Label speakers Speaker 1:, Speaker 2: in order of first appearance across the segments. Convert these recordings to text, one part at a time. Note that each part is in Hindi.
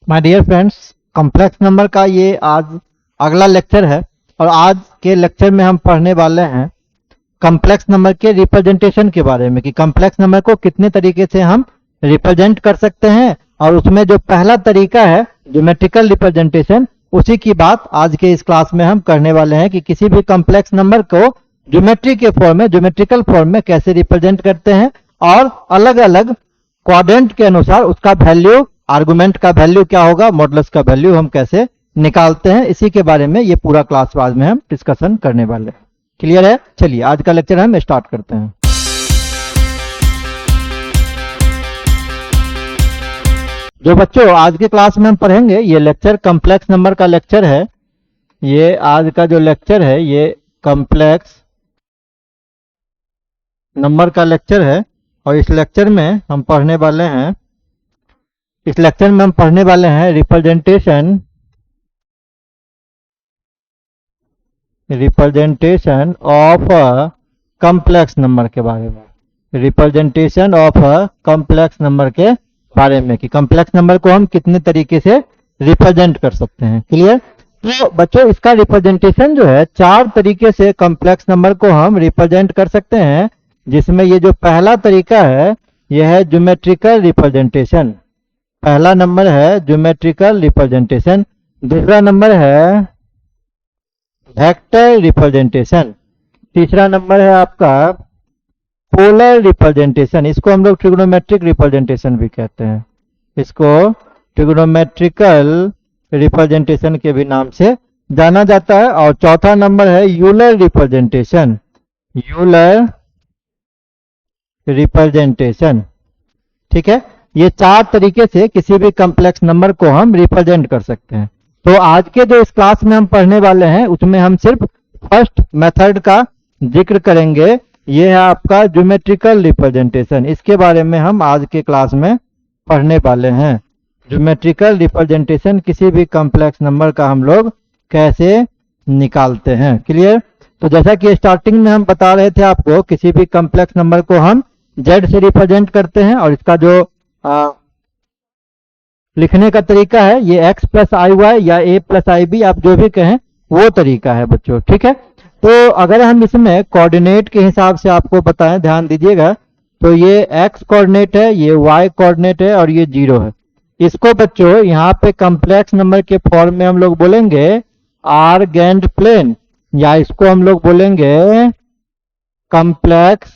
Speaker 1: My dear friends, complex number का ये आज अगला लेक्चर है और आज के लेक्चर में हम पढ़ने वाले हैं कॉम्प्लेक्स नंबर के रिप्रेजेंटेशन के बारे में कि कॉम्प्लेक्स नंबर को कितने तरीके से हम रिप्रेजेंट कर सकते हैं। और उसमें जो पहला तरीका है ज्योमेट्रिकल रिप्रेजेंटेशन, उसी की बात आज के इस क्लास में हम करने वाले हैं कि किसी भी कॉम्प्लेक्स नंबर को ज्योमेट्री के फॉर्म में, ज्योमेट्रिकल फॉर्म में कैसे रिप्रेजेंट करते हैं और अलग अलग क्वाड्रेंट के अनुसार उसका वैल्यू, आर्गुमेंट का वैल्यू क्या होगा, मॉडुलस का वैल्यू हम कैसे निकालते हैं, इसी के बारे में ये पूरा क्लास बाद में हम डिस्कशन करने वाले हैं। क्लियर है? चलिए आज का लेक्चर हम स्टार्ट करते हैं। जो बच्चों आज के क्लास में हम पढ़ेंगे, ये लेक्चर कॉम्प्लेक्स नंबर का लेक्चर है। ये आज का जो लेक्चर है ये कॉम्प्लेक्स नंबर का लेक्चर है और इस लेक्चर में हम पढ़ने वाले हैं representation of a complex number के बारे में, representation of a complex number के बारे में कि कॉम्प्लेक्स नंबर को हम कितने तरीके से रिप्रेजेंट कर सकते हैं। क्लियर? तो बच्चों इसका रिप्रेजेंटेशन जो है, चार तरीके से कॉम्प्लेक्स नंबर को हम रिप्रेजेंट कर सकते हैं, जिसमें ये जो पहला तरीका है यह है ज्योमेट्रिकल रिप्रेजेंटेशन। पहला नंबर है ज्योमेट्रिकल रिप्रेजेंटेशन, दूसरा नंबर है वेक्टर रिप्रेजेंटेशन, तीसरा नंबर है आपका पोलर रिप्रेजेंटेशन, इसको हम लोग ट्रिग्नोमेट्रिक रिप्रेजेंटेशन भी कहते हैं, इसको ट्रिग्नोमेट्रिकल रिप्रेजेंटेशन के भी नाम से जाना जाता है। और चौथा नंबर है यूलर रिप्रेजेंटेशन, यूलर रिप्रेजेंटेशन। ठीक है, ये चार तरीके से किसी भी कॉम्प्लेक्स नंबर को हम रिप्रेजेंट कर सकते हैं। तो आज के जो इस क्लास में हम पढ़ने वाले हैं उसमें हम सिर्फ फर्स्ट मेथड का जिक्र करेंगे, ये है आपका ज्योमेट्रिकल रिप्रेजेंटेशन। इसके बारे में हम आज के क्लास में पढ़ने वाले हैं। ज्योमेट्रिकल रिप्रेजेंटेशन किसी भी कॉम्प्लेक्स नंबर का हम लोग कैसे निकालते हैं। क्लियर? तो जैसा कि स्टार्टिंग में हम बता रहे थे आपको, किसी भी कॉम्प्लेक्स नंबर को हम z से रिप्रेजेंट करते हैं और इसका जो लिखने का तरीका है ये x प्लस आई वाई या a प्लस आई बी, आप जो भी कहें वो तरीका है बच्चों। ठीक है, तो अगर हम इसमें कोऑर्डिनेट के हिसाब से आपको बताएं, ध्यान दीजिएगा, तो ये x कोऑर्डिनेट है, ये y कोऑर्डिनेट है और ये 0 है। इसको बच्चों यहाँ पे कॉम्प्लेक्स नंबर के फॉर्म में हम लोग बोलेंगे आर्गेंड प्लेन, या इसको हम लोग बोलेंगे कॉम्प्लेक्स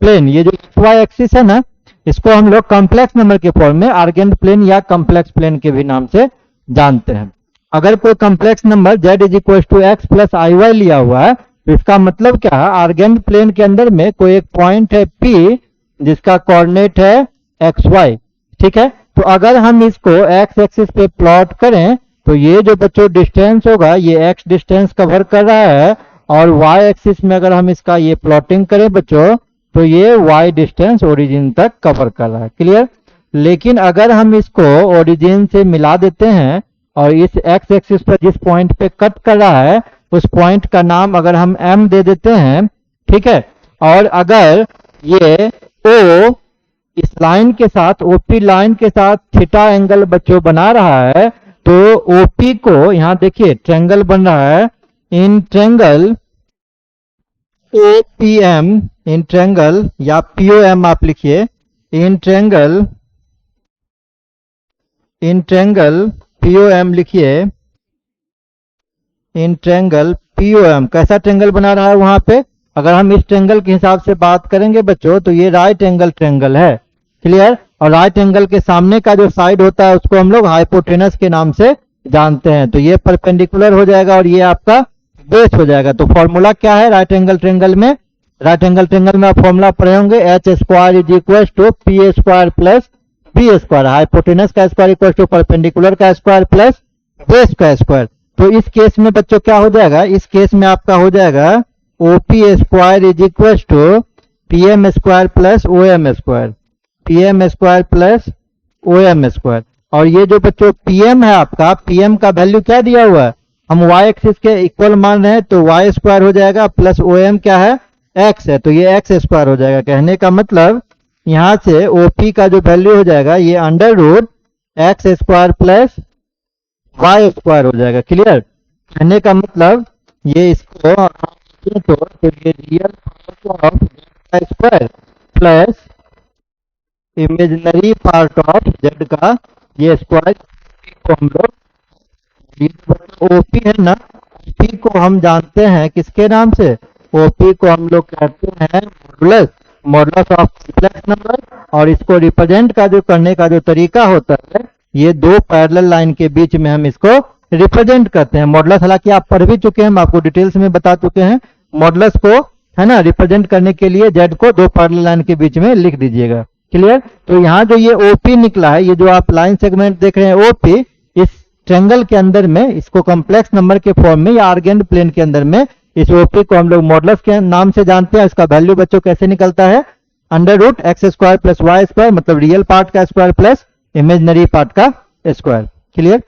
Speaker 1: प्लेन। ये जो y एक्सिस है ना, इसको हम लोग कॉम्प्लेक्स नंबर के फॉर्म में आर्गेंड प्लेन या कॉम्प्लेक्स प्लेन के भी नाम से जानते हैं। अगर कोई complex number z is equal to x plus i y लिया हुआ है, तो इसका मतलब क्या है, आर्गेंड प्लेन के अंदर में कोई एक पॉइंट है P जिसका कोऑर्डिनेट है xy। ठीक है, तो अगर हम इसको x एक्सिस पे प्लॉट करें तो ये जो बच्चों डिस्टेंस होगा ये x डिस्टेंस कवर कर रहा है, और y एक्सिस में अगर हम इसका ये प्लॉटिंग करें बच्चों तो ये y डिस्टेंस ओरिजिन तक कवर कर रहा है। क्लियर? लेकिन अगर हम इसको ओरिजिन से मिला देते हैं और इस x एक्सिस पर जिस पॉइंट पे कट कर रहा है उस पॉइंट का नाम अगर हम m दे देते हैं, ठीक है, और अगर ये O इस लाइन के साथ, OP लाइन के साथ थीटा एंगल बच्चों बना रहा है, तो OP को यहाँ देखिए ट्रायंगल बन रहा है, in triangle OPM, in triangle या POM आप लिखिए, इन ट्रायंगल POM लिखिए, इन ट्रायंगल POM कैसा ट्रायंगल बना रहा है वहां पे। अगर हम इस ट्रायंगल के हिसाब से बात करेंगे बच्चों तो ये राइट एंगल ट्रायंगल है। क्लियर? और राइट एंगल के सामने का जो साइड होता है उसको हम लोग हाइपोटेनस के नाम से जानते हैं। तो ये परपेंडिकुलर हो जाएगा और ये आपका बेस हो जाएगा। तो फॉर्मूला क्या है राइट एंगल ट्रायंगल में? राइट एंगल ट्रायंगल में आप फॉर्मूला पढ़े होंगे, h square is equal to p square plus b square, hypotenuse का स्क्वायर इक्वल टू परपेंडिकुलर का स्क्वायर प्लस बेस का स्क्वायर। तो इस केस में बच्चों क्या हो जाएगा, इस केस में आपका हो जाएगा OP square is equal to PM square plus OM square, PM square plus OM square. और ये जो बच्चों पीएम है आपका, पीएम का वैल्यू क्या दिया हुआ है, हम y एक्सिस के इक्वल मान रहे हैं तो y स्क्वायर हो जाएगा, प्लस ओएम क्या है x है, तो ये x स्क्वायर हो जाएगा। कहने का मतलब यहाँ से OP का जो वैल्यू हो जाएगा ये under root x square plus y square हो जाएगा। क्लियर? कहने का मतलब ये इसको तो ये real part of Z square plus imaginary part of Z का ये स्क्वायर को हम लोग ओपी है ना, ओपी को हम जानते हैं किसके नाम से? ओपी को हम लोग कहते हैं modulus, modulus of complex number. और इसको रिप्रेजेंट का जो करने का जो तरीका होता है, ये दो पैरेलल लाइन के बीच में हम इसको रिप्रेजेंट करते हैं। मॉडुलस हालांकि आप पढ़ भी चुके हैं, हम आपको डिटेल्स में बता चुके हैं। मॉडुलस को है ना रिप्रेजेंट करने के लिए जेड को दो पैरेलल लाइन के बीच में लिख दीजिएगा। क्लियर? तो यहाँ जो ये ओपी निकला है, ये जो आप लाइन सेगमेंट देख रहे हैं ओपी, इस ट्रायंगल के अंदर में इसको कॉम्प्लेक्स नंबर के फॉर्म में या आर्गेंड प्लेन के अंदर में इस ओपी को हम लोग मॉडुलस के नाम से जानते हैं। इसका वैल्यू बच्चों कैसे निकलता है? Under root x square plus y square, मतलब रियल पार्ट का स्क्वायर प्लस इमेजिनरी पार्ट का स्क्वायर। क्लियर?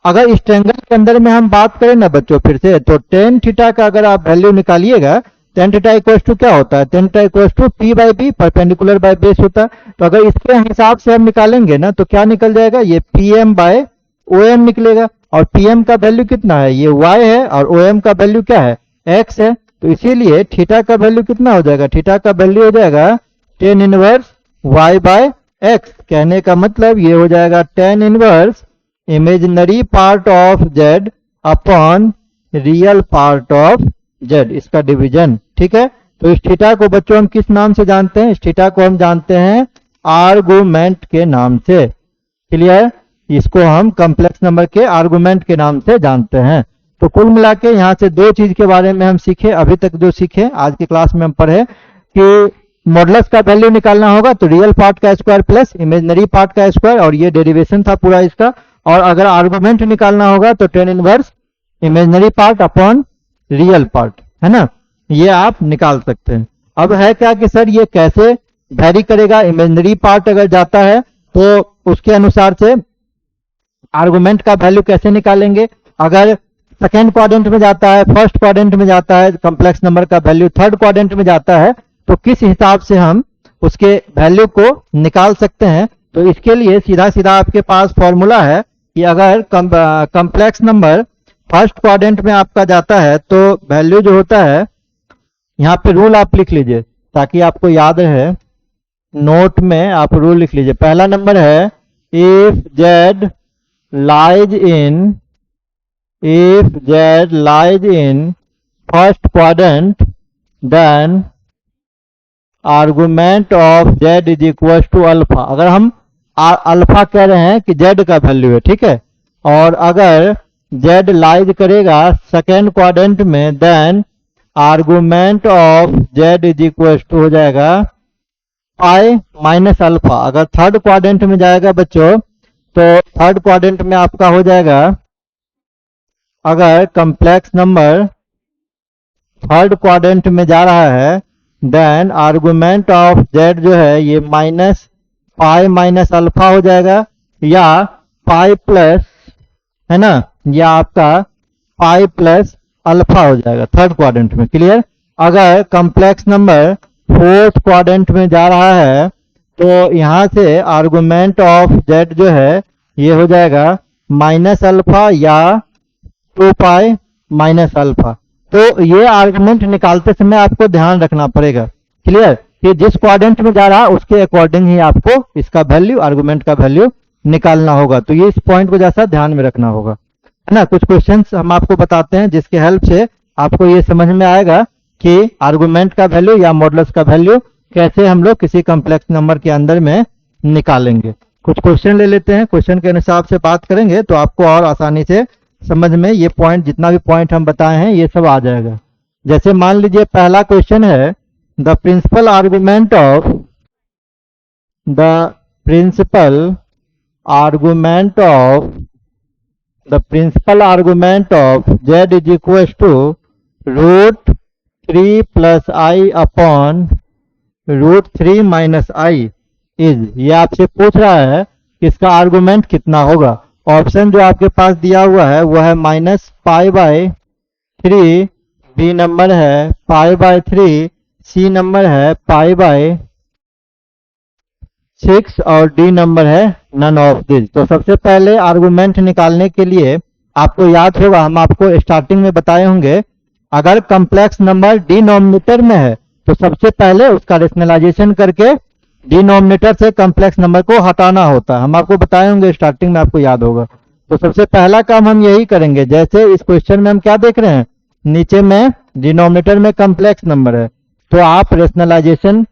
Speaker 1: अगर इस ट्रायंगल के अंदर में हम बात करें ना बच्चों फिर से, तो टेन थीटा का अगर आप वैल्यू निकालिएगा, टेन थीटा इक्वल टू क्या होता है? Tan theta equal to P by B, perpendicular by base होता है। तो अगर इसके हिसाब से हम निकालेंगे ना, तो क्या निकल जाएगा? ये P M by O M निकलेगा। और पीएम का वैल्यू कितना है? ये y है, और ओएम का वैल्यू क्या है? x है। तो इसीलिए थीटा का वैल्यू कितना हो जाएगा? थीटा का वैल्यू हो जाएगा tan inverse y by x. कहने का मतलब ये हो जाएगा tan inverse imaginary part of z upon real part of z, इसका डिवीजन। ठीक है? तो इस थीटा को बच्चों हम किस नाम से जानते हैं? इस थीटा को हम जानते हैं आर्गुमेंट के नाम से। क्लियर? इसको हम कॉम्प्लेक्स नंबर के आर्गुमेंट के नाम से जानते हैं। तो कुल मिला के यहाँ से दो चीज के बारे में हम सीखे, अभी तक जो सीखे आज की क्लास में हम पढ़े कि मॉडुलस का वैल्यू निकालना होगा तो रियल पार्ट का स्क्वायर प्लस इमेजिनरी पार्ट का स्क्वायर, और ये डेरिवेशन था पूरा इसका। और अगर आर्गुमेंट निकालना होगा तो ten inverse imaginary part upon real part, है ना, ये आप निकाल सकते हैं। अब है क्या कि सर ये कैसे वैरी करेगा? इमेजिनरी पार्ट अगर जाता है तो उसके अनुसार से आर्गुमेंट का वैल्यू कैसे निकालेंगे? अगर सेकेंड क्वाड्रेंट में जाता है, फर्स्ट क्वाड्रेंट में जाता है, कॉम्प्लेक्स नंबर का वैल्यू थर्ड क्वाड्रेंट में जाता है, तो किस हिसाब से हम उसके वैल्यू को निकाल सकते हैं? तो इसके लिए सीधा सीधा आपके पास फॉर्मूला है कि अगर कॉम्प्लेक्स नंबर फर्स्ट क्वाड्रेंट में आपका जाता है तो वैल्यू जो होता है, यहाँ पे रूल आप लिख लीजिए ताकि आपको याद रहे, नोट में आप रूल लिख लीजिए। पहला नंबर है if Z lies in first quadrant then argument of z is equal to alpha. अगर हम अल्फा कह रहे हैं कि z का वैल्यू है, ठीक है, और अगर z लाइज करेगा सेकेंड क्वाड्रेंट में then argument of z is equal to हो जाएगा पाई माइनस अल्फा। अगर थर्ड क्वाड्रेंट में जाएगा बच्चों तो थर्ड क्वाड्रेंट में आपका हो जाएगा, अगर कॉम्प्लेक्स नंबर थर्ड क्वाड्रेंट में जा रहा है देन आर्गुमेंट ऑफ जेड जो है ये माइनस पाई माइनस अल्फा हो जाएगा, या पाई प्लस, है ना, या आपका पाई प्लस अल्फा हो जाएगा थर्ड क्वाड्रेंट में। क्लियर? अगर कॉम्प्लेक्स नंबर फोर्थ क्वाड्रेंट में जा रहा है तो यहाँ से आर्गुमेंट ऑफ जेड जो है ये हो जाएगा माइनस अल्फा या टू पाई माइनस अल्फा। तो ये आर्गुमेंट निकालते समय आपको ध्यान रखना पड़ेगा। क्लियर? कि जिस क्वाड्रेंट में जा रहा है उसके अकॉर्डिंग ही आपको इसका वैल्यू, आर्गुमेंट का वैल्यू निकालना होगा। तो ये इस पॉइंट को जैसा ध्यान में रखना होगा, है ना। कुछ क्वेश्चंस हम आपको बताते हैं जिसके हेल्प से आपको ये समझ में आएगा कि आर्गुमेंट का वैल्यू या मॉडुलस का वैल्यू कैसे हम लोग किसी कॉम्प्लेक्स नंबर के अंदर में निकालेंगे। कुछ क्वेश्चन ले लेते हैं, क्वेश्चन के अनुसार से बात करेंगे तो आपको और आसानी से समझ में ये पॉइंट, जितना भी पॉइंट हम बताए हैं ये सब आ जाएगा। जैसे मान लीजिए पहला क्वेश्चन है the principal argument of z is equal to root 3 plus i upon root 3 minus i is, ये आपसे पूछ रहा है कि इसका आर्गुमेंट कितना होगा। ऑप्शन जो आपके पास दिया हुआ है वो है minus pi by 3, B number है पाई बाय 3, सी नंबर है पाई बाय 6 और डी नंबर है नन ऑफ दिस। तो सबसे पहले आर्गुमेंट निकालने के लिए आपको याद होगा, हम आपको स्टार्टिंग में बताए होंगे, अगर कॉम्प्लेक्स नंबर डिनोमिनेटर में है तो सबसे पहले उसका रेशनलाइजेशन करके डिनोमिनेटर से कॉम्प्लेक्स नंबर को हटाना होता है। हम आपको बताए होंगे स्टार्टिंग में, आपको याद होगा। तो सबसे पहला काम हम यही करेंगे। जैसे इस क्वेश्चन में हम क्या देख रहे हैं, नीचे में डिनोमिनेटर में कॉम्प्लेक्स नंबर है, तो आप रेशनलाइजेशन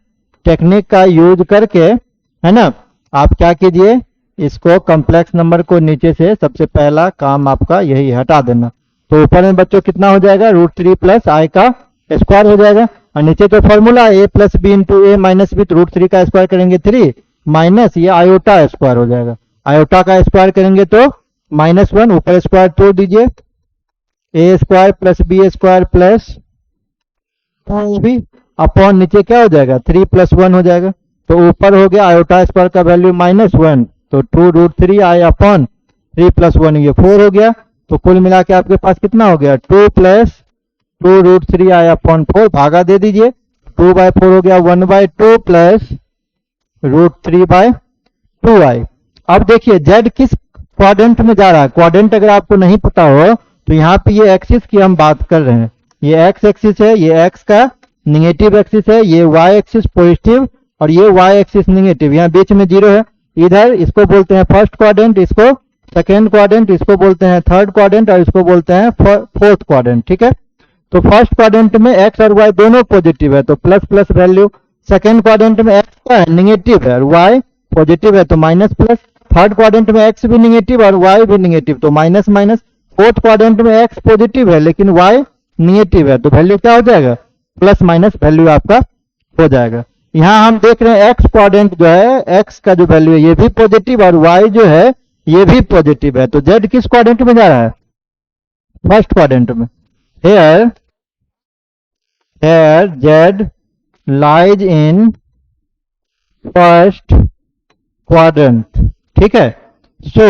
Speaker 1: टेक्निक का यूज करके, है ना, आप क्या कीजिए, इसको कॉम्प्लेक्स नंबर को नीचे से सबसे पहला काम आपका यही हटा देना। तो ऊपर में बच्चों कितना हो जाएगा, √3 प्लस आई का स्क्वायर हो जाएगा, और नीचे तो formula a plus b into a minus b, तो √3 का स्क्वायर करेंगे 3 माइनस ये आयोटा स्क्वायर हो जाएगा, आयोटा का स्क्वायर करेंगे तो -1, ऊपर स्क्वायर तोड़ दीजिए, a square plus b square plus b upon नीचे क्या हो जाएगा, 3 + 1 हो जाएगा। तो ऊपर हो गया आयोटा स्क्वायर का वैल्यू -1, तो 2√3 आई अपॉन 3 + 1 ये 4 हो गया। तो कुल मिला के आपके पास कितना हो गया, 2 + 2√3 आई अपॉन 4, भागा दे दीजिए, 2/4 हो गया, 1/2 प्लस √3/2i। अब देखिए z किस क्वाड्रेंट में जा रहा है। क्वाड्रेंट अगर आपको नहीं पता हो तो यहाँ पे ये एक्सिस की हम बात कर रहे हैं, ये x एक्सिस है, ये x का निगेटिव एक्सिस है, ये y एक्सिस पॉजिटिव और ये y एक्सिस निगेटिव, यहाँ बीच में 0 है। इधर इसको बोलते हैं फर्स्ट क्वाड्रेंट, इसको सेकेंड क्वाड्रेंट, इसको बोलते हैं थर्ड क्वाड्रेंट और इसको बोलते हैं फोर्थ क्वाड्रेंट, ठीक है। तो फर्स्ट क्वाड्रेंट में x और y दोनों पॉजिटिव है तो plus plus value, second quadrant में x क्या है, निगेटिव है और y पॉजिटिव है तो माइनस प्लस, थर्ड क्वाड्रेंट में x भी निगेटिव और y भी निगेटिव तो माइनस माइनस, फोर्थ क्वाड्रेंट में x पॉजिटिव है लेकिन y निगेटिव है तो वैल्यू क्या हो जाएगा, प्लस माइनस वैल्यू आपका हो जाएगा। यहाँ हम देख रहे हैं x क्वाड्रेंट जो है, x का जो वैल्यू है ये भी पॉजिटिव और y जो है ये भी पॉजिटिव है। तो z किस क्वाड्रेंट में जा रहा है, फर्स्ट क्वाड्रेंट में। here z lies in first quadrant, ठीक है। So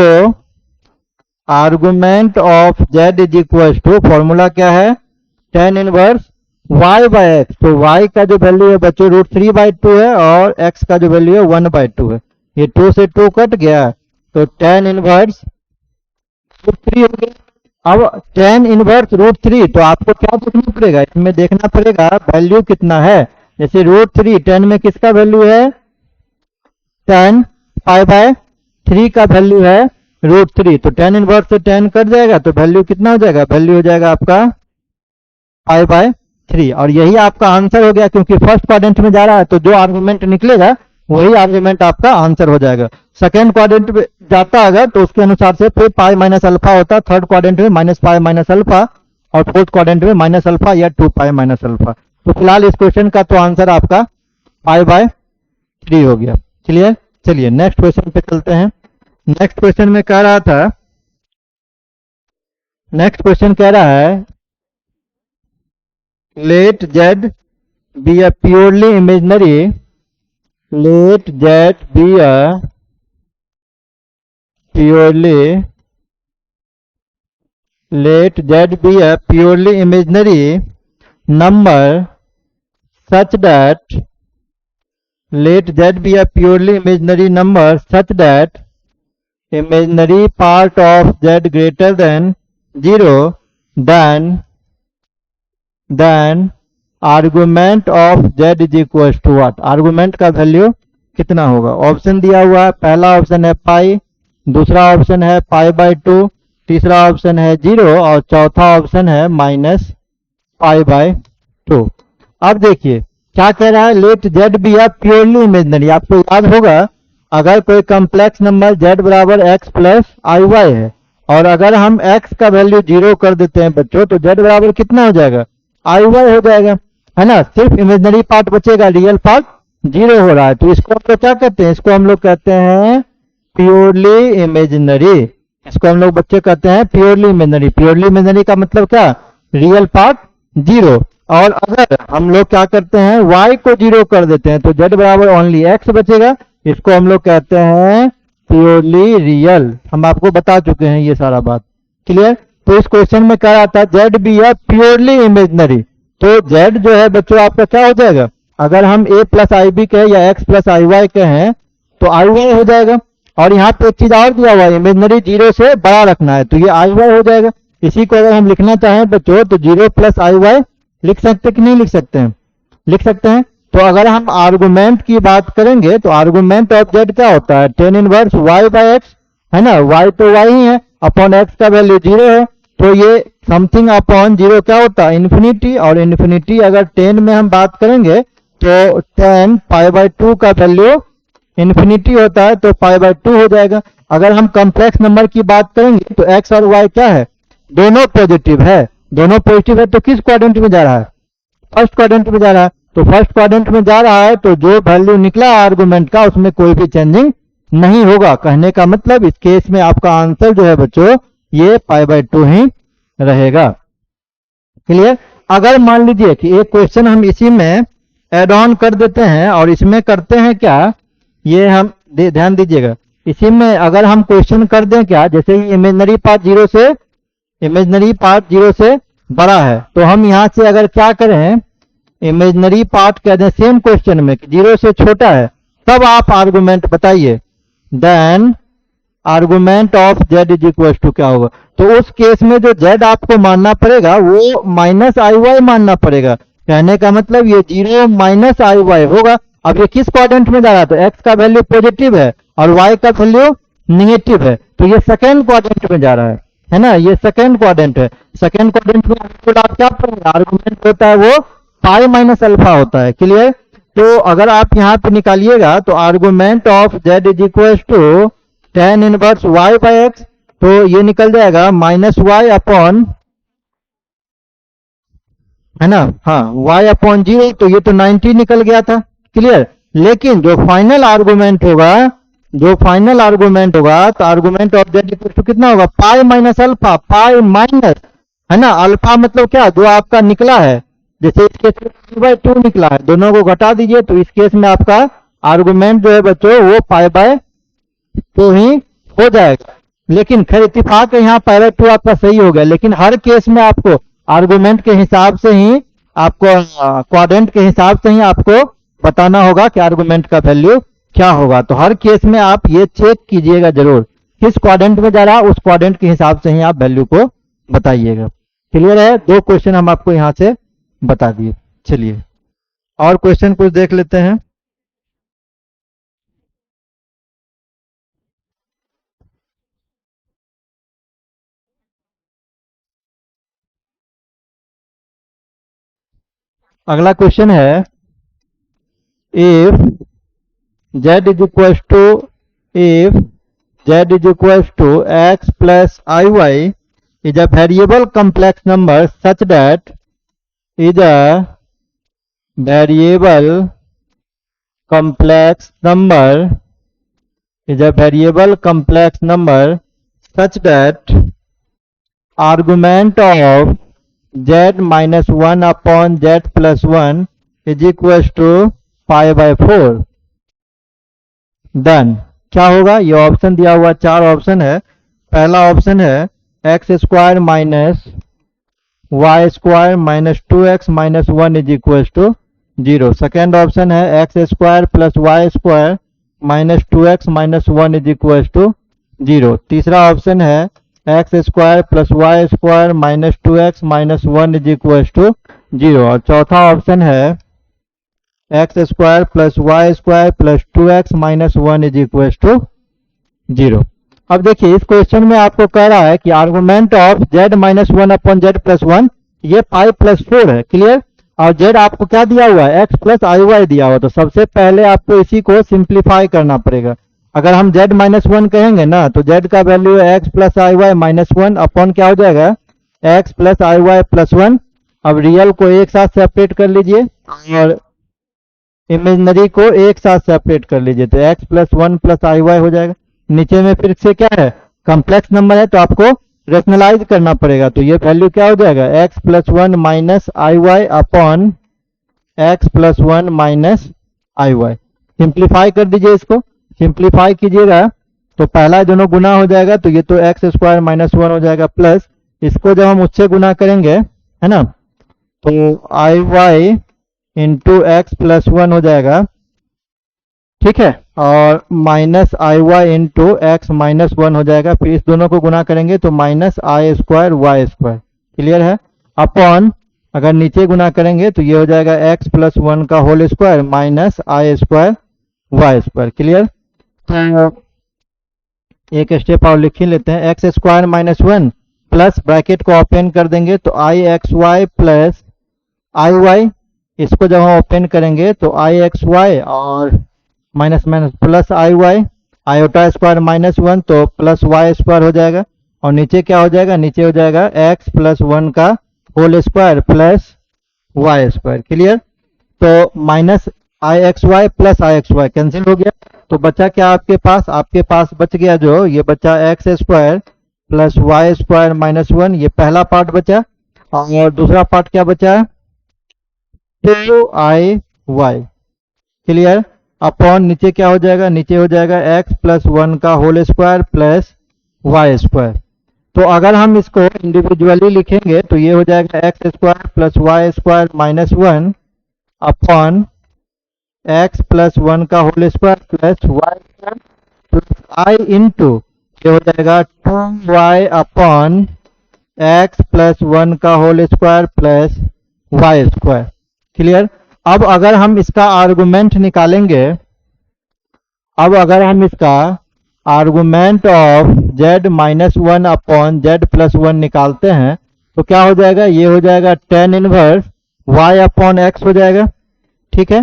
Speaker 1: argument of z is equal to, formula क्या है, tan इनवर्स y/x। तो y का जो वैल्यू है बच्चों √3/2 है और x का जो वैल्यू है 1/2 है, ये 2 से 2 कट गया तो tan इनवर्स √3 हो गया। अब tan इनवर्स √3, तो आपको क्या देखना पड़ेगा, इसमें देखना पड़ेगा वैल्यू कितना है। जैसे √3 tan में किसका वैल्यू है, tan π/3 का वैल्यू है √3, तो tan इनवर्स से tan कट जाएगा तो वैल्यू कितना हो जाएगा, वैल्यू हो जाएगा आपका π/3। और यही आपका आंसर हो गया, क्योंकि फर्स्ट क्वाड्रेंट में जा रहा है तो जो आर्गुमेंट निकलेगा वही आर्गुमेंट आपका आंसर हो जाएगा। सेकेंड क्वाड्रेंट में जाता अगर तो उसके अनुसार से फिर π-α होता, थर्ड क्वाड्रेंट में -π-α और फोर्थ क्वाड्रेंट में -α या 2π-α। तो फिलहाल इस क्वेश्चन का तो आंसर आपका π/3 हो गया। क्लियर, चलिए नेक्स्ट क्वेश्चन पे चलते हैं। नेक्स्ट क्वेश्चन में कह रहा था, नेक्स्ट क्वेश्चन कह रहा है let z be a purely imaginary, let z be a purely, let z be a purely imaginary number such that, let z be a purely imaginary number such that imaginary part of z greater than 0, then argument of z is equal to what, argument का वैल्यू कितना होगा। ऑप्शन दिया हुआ है, पहला ऑप्शन है पाई, दूसरा ऑप्शन है π/2, तीसरा ऑप्शन है 0 और चौथा ऑप्शन है -π/2। अब देखिए क्या कह रहा है, let z be a purely imaginary. आपको याद होगा अगर कोई कॉम्प्लेक्स नंबर z बराबर x प्लस iy है और अगर हम x का वैल्यू 0 कर देते हैं बच्चों तो z बराबर कितना हो जाएगा, iy हो जाएगा, है ना। सिर्फ इमेजिनरी पार्ट बचेगा, रियल पार्ट 0 हो रहा है। तो इसको हम लोग क्या कहते हैं, इसको हम लोग कहते हैं प्योरली इमेजिनरी। इसको हम लोग बच्चे कहते हैं प्योरली इमेजिनरी। प्योरली इमेजिनरी का मतलब क्या, रियल पार्ट 0। और अगर हम लोग क्या करते हैं, y को 0 कर देते हैं तो z बराबर ओनली x बचेगा। इसको हम लोग कहते हैं प्योरली रियल। हम आपको बता चुके हैं ये सारा बात, क्लियर। तो इस क्वेश्चन में कह रहा था z बी है प्योरली इमेजिनरी, तो z जो है बच्चों आपका क्या हो जाएगा, अगर हम a प्लस आई बी कहें या x प्लस आई वाई कहें तो आई वाई हो जाएगा। और यहाँ पे एक चीज और दिया हुआ है, इमेजनरी 0 से बड़ा रखना है, तो ये आई वाई हो जाएगा। इसी को अगर हम लिखना चाहें बच्चों तो 0 प्लस आई वाई लिख सकते कि नहीं लिख सकते हैं? लिख सकते हैं। तो अगर हम आर्गुमेंट की बात करेंगे तो आर्गुमेंट ऑफ जेड क्या होता है? Tan inverse y by x, है ना, वाई तो वाई ही है, अपॉन एक्स का वैल्यू 0 है, तो ये समथिंग अपॉन 0 क्या होता है? इन्फिनिटी। और इन्फिनिटी अगर 10 में हम बात करेंगे तो 10 पाई बाय 2 का वैल्यू इन्फिनिटी होता है, तो पाई बाय 2 हो जाएगा। अगर हम कॉम्प्लेक्स नंबर की बात करेंगे तो एक्स और वाई क्या है? दोनों पॉजिटिव है, दोनों पॉजिटिव है, तो किस क्वाड्रेंट में जा रहा है? फर्स्ट क्वाड्रेंट में जा रहा है। तो फर्स्ट क्वाड्रेंट में जा रहा है तो जो वैल्यू निकला आर्गुमेंट का उसमें कोई भी चेंजिंग नहीं होगा। कहने का मतलब इस केस में आपका आंसर जो है बच्चों ये पाई बाय 2 ही रहेगा। क्लियर? अगर मान लीजिए कि एक क्वेश्चन हम इसी में एड ऑन कर देते हैं और इसमें करते हैं क्या, ये हम ध्यान दीजिएगा, इसी में अगर हम क्वेश्चन कर दें क्या, जैसे इमेजनरी पार्ट 0 से बड़ा है, तो हम यहां से अगर क्या करें, इमेजनरी पार्ट कह दें सेम क्वेश्चन में 0 से छोटा है, तब आप आर्गुमेंट बताइए, then argument of z is equal to क्या होगा? तो उस केस में जो जेड आपको मानना पड़ेगा वो माइनस आई वाई मानना पड़ेगा। कहने का मतलब ये 0 माइनस आई वाई होगा। अब ये किस क्वाड्रेंट में जा रहा है? तो एक्स का वैल्यू पॉजिटिव है और वाई का वैल्यू निगेटिव है, तो ये सेकेंड क्वाड्रेंट में जा रहा है ना, ये सेकेंड क्वाड्रेंट है। सेकेंड क्वाड्रेंट में आप क्या पढ़ेंगे? आर्गुमेंट होता है वो पाई माइनस अल्फा होता है। क्लियर? तो अगर आप यहाँ पे निकालिएगा तो argument of z is equal to tan inverse y by x, तो ये निकल जाएगा माइनस वाई अपॉन, है ना, हाँ, वाई अपॉन 0, तो ये तो 90 निकल गया था। क्लियर? लेकिन जो फाइनल आर्गुमेंट होगा तो argument of z equal to कितना होगा? Pi minus alpha, pi minus, है ना, अल्फा मतलब क्या? जो आपका निकला है, जैसे इस केस में पाई बाय 2 निकला है, दोनों को घटा दीजिए, तो इस केस में आपका आर्गुमेंट जो है बच्चों वो पाई बाय 2 ही हो जाएगा। लेकिन खैर इत्तेफाक यहाँ पाई बाय 2 आपका सही हो गया, लेकिन हर केस में आपको आर्गुमेंट के हिसाब से ही, आपको क्वाड्रेंट के हिसाब से ही आपको बताना होगा कि आर्गुमेंट का वैल्यू क्या होगा। तो हर केस में आप ये चेक कीजिएगा जरूर, किस क्वाड्रेंट में जा रहा है उस क्वाड्रेंट के हिसाब से ही आप वैल्यू को बताइएगा। क्लियर है? 2 क्वेश्चन हम आपको यहाँ से बता दिए। चलिए और क्वेश्चन कुछ देख लेते हैं। अगला क्वेश्चन है, if z is equals to if z is equals to x plus iy is a variable complex number such that is a variable complex number is a variable complex number such that argument of z minus 1 upon z plus 1 is equals to pi by 4, done. क्या होगा? ये ऑप्शन दिया हुआ 4 ऑप्शन है। पहला ऑप्शन है x square minus y square minus 2x minus 1 is equal to 0। Second option है x square plus y square minus 2x minus 1 is equal to 0। तीसरा ऑप्शन है x square plus y square minus 2x minus 1 is equal to 0। और चौथा ऑप्शन है x square plus y square plus 2x minus 1 is equal to 0। अब देखिए इस क्वेश्चन में आपको कह रहा है कि argument of z minus 1 upon z plus 1 ये पाई प्लस 4 है। क्लियर? और z आपको क्या दिया हुआ है? x प्लस आई वाई दिया हुआ। तो सबसे पहले आपको इसी को सिंप्लीफाई करना पड़ेगा। अगर हम z माइनस 1 कहेंगे ना तो z का वैल्यू है x plus i Y minus 1 upon क्या हो जाएगा? x plus i Y plus 1। अब रियल को एक साथ सेपरेट कर लीजिए और इमेजनरी को एक साथ सेपरेट कर लीजिए, तो x plus 1 plus i Y हो जाएगा। नीचे में फिर से क्या है? कॉम्प्लेक्स नंबर है तो आपको रेशनलाइज करना पड़ेगा, तो ये वैल्यू क्या हो जाएगा? x plus 1 minus i y upon x plus 1 minus i y. Simplify कर दीजिए, इसको सिंप्लीफाई कीजिएगा तो पहला दोनों गुना हो जाएगा, तो ये तो एक्स स्क्वायर माइनस 1 हो जाएगा, प्लस इसको जब हम उससे गुना करेंगे, है ना, तो i y into x plus 1 हो जाएगा। ठीक है, और minus i y into x minus one हो जाएगा, फिर इस दोनों को गुना करेंगे तो minus i square y square, clear है। अपॉन अगर नीचे गुना करेंगे तो ये हो जाएगा एक्स प्लस वन का whole square minus i square y square, clear. तो एक स्टेप और लिख ही लेते हैं, x square minus one plus bracket को ओपन कर देंगे तो i x y plus i y, इसको जब हम ओपन करेंगे तो आई एक्स वाई और minus minus plus i y, iota square minus one तो प्लस वाई स्क्वायर हो जाएगा, और नीचे क्या हो जाएगा, नीचे हो जाएगा एक्स प्लस वन का whole square plus y square, clear. तो minus i x y plus i x y cancel हो गया, तो बचा क्या आपके पास बच गया जो ये बचा x square plus y square minus one, ये पहला पार्ट बचा, और दूसरा पार्ट क्या बचा, 2i y, क्लियर। अपॉन नीचे क्या हो जाएगा, नीचे हो जाएगा एक्स प्लस वन का whole square plus y square. तो अगर हम इसको इंडिविजुअली लिखेंगे तो ये हो जाएगा x square plus y square minus one upon x plus one का whole square plus y square plus i into ये हो जाएगा 2y upon x plus one का whole square plus y square, clear. अब अगर हम इसका आर्गुमेंट निकालेंगे, अब अगर हम इसका argument of z minus one upon Z plus one निकालते हैं तो क्या हो जाएगा, ये हो जाएगा tan inverse y upon x हो जाएगा, ठीक है।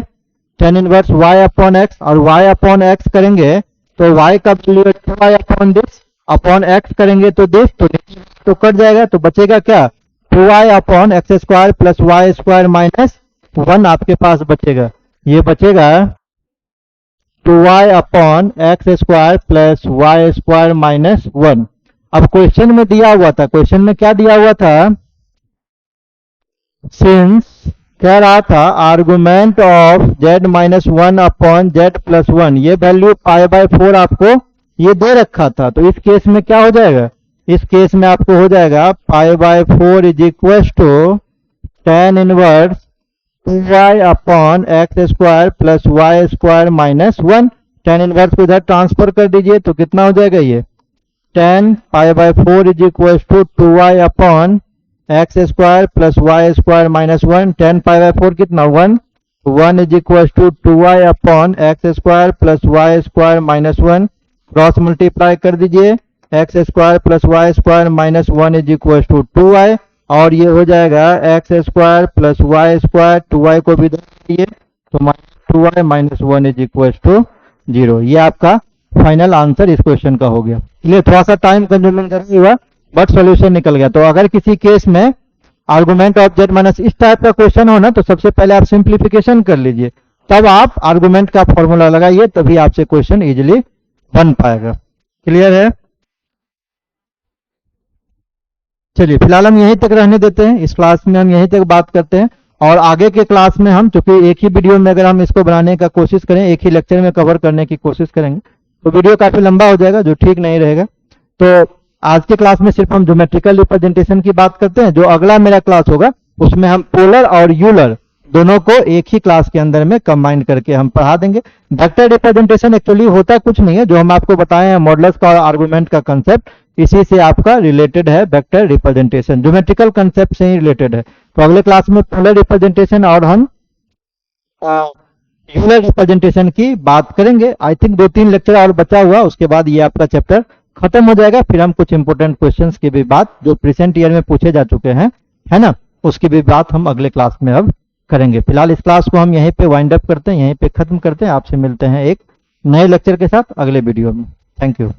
Speaker 1: Tan inverse y upon x, और y अपॉन एक्स करेंगे तो y का value 2y upon this, upon x करेंगे तो दिस, तो कट जाएगा, तो बचेगा क्या 2y upon x square plus y square minus one आपके पास बचेगा, ये बचेगा 2y upon x square plus y square minus one. अब क्वेश्चन में दिया हुआ था, क्वेश्चन में क्या दिया हुआ था, सिंस कह रहा था argument of z minus one upon Z plus one, ये वैल्यू पाई बाय फोर आपको ये दे रखा था, तो इस केस में क्या हो जाएगा, इस केस में आपको हो जाएगा pi by four is equal to tan inverse 2y upon x square plus y square minus one. Tan inverse को इधर ट्रांसफर कर दीजिए तो कितना हो जाएगा, ये 10 pi by four is equal to 2y upon x square plus y square minus one. 10 pi by four कितना 1, 1 is equal to 2y upon x square plus y square minus one, cross multiply कर दीजिए, x square plus y square minus one is equal to 2y, और ये हो जाएगा x square plus y square, 2y को भी दीजिए तो minus 2y minus one is equal to 0। ये आपका फाइनल आंसर इस क्वेश्चन का हो गया। इसलिए थोड़ा सा टाइम कंज्यूमिंग हुआ बट सॉल्यूशन निकल गया। तो अगर किसी केस में आर्गुमेंट ऑफ z माइनस इस टाइप का क्वेश्चन हो ना, तो सबसे पहले आप सिंप्लीफिकेशन कर लीजिए, तब आप आर्गुमेंट का फॉर्मूला लगाइए, तभी आपसे क्वेश्चन इजीली बन पाएगा। क्लियर है। चलिए फिलहाल हम यहीं तक रहने देते हैं, इस क्लास में हम यहीं तक बात करते हैं, और आगे के क्लास में हम, चूंकि एक ही वीडियो में अगर हम इसको बनाने का कोशिश करें, एक ही लेक्चर में कवर करने की कोशिश करेंगे तो वीडियो काफी लंबा हो जाएगा, जो ठीक नहीं रहेगा। तो आज के क्लास में सिर्फ हम ज्योमेट्रिकल रिप्रेजेंटेशन की बात करते हैं। जो अगला मेरा क्लास होगा उसमें हम पोलर और यूलर दोनों को एक ही क्लास के अंदर में कंबाइन करके हम पढ़ा देंगे। वेक्टर रिप्रेजेंटेशन एक्चुअली होता कुछ नहीं है, जो हम आपको बताए हैं मॉडुलस का और आर्गुमेंट का कंसेप्ट, इसी से आपका रिलेटेड है वेक्टर रिप्रेजेंटेशन, ज्योमेट्रिकल कंसेप्ट से ही रिलेटेड है। तो अगले क्लास में पोलर रिप्रेजेंटेशन और हम यूलर रिप्रेजेंटेशन की बात करेंगे। आई थिंक 2-3 लेक्चर और बचा हुआ, उसके बाद ये आपका चैप्टर खत्म हो जाएगा। फिर हम कुछ इंपोर्टेंट क्वेश्चंस की भी बात जो प्रेजेंट ईयर में पूछे जा चुके हैं, है ना, उसकी भी बात हम अगले क्लास में अब करेंगे। फिलहाल इस क्लास को हम यहीं पे वाइंड अप करते हैं, यहीं पे खत्म करते हैं। आपसे मिलते हैं एक नए लेक्चर के साथ अगले वीडियो में। Thank you.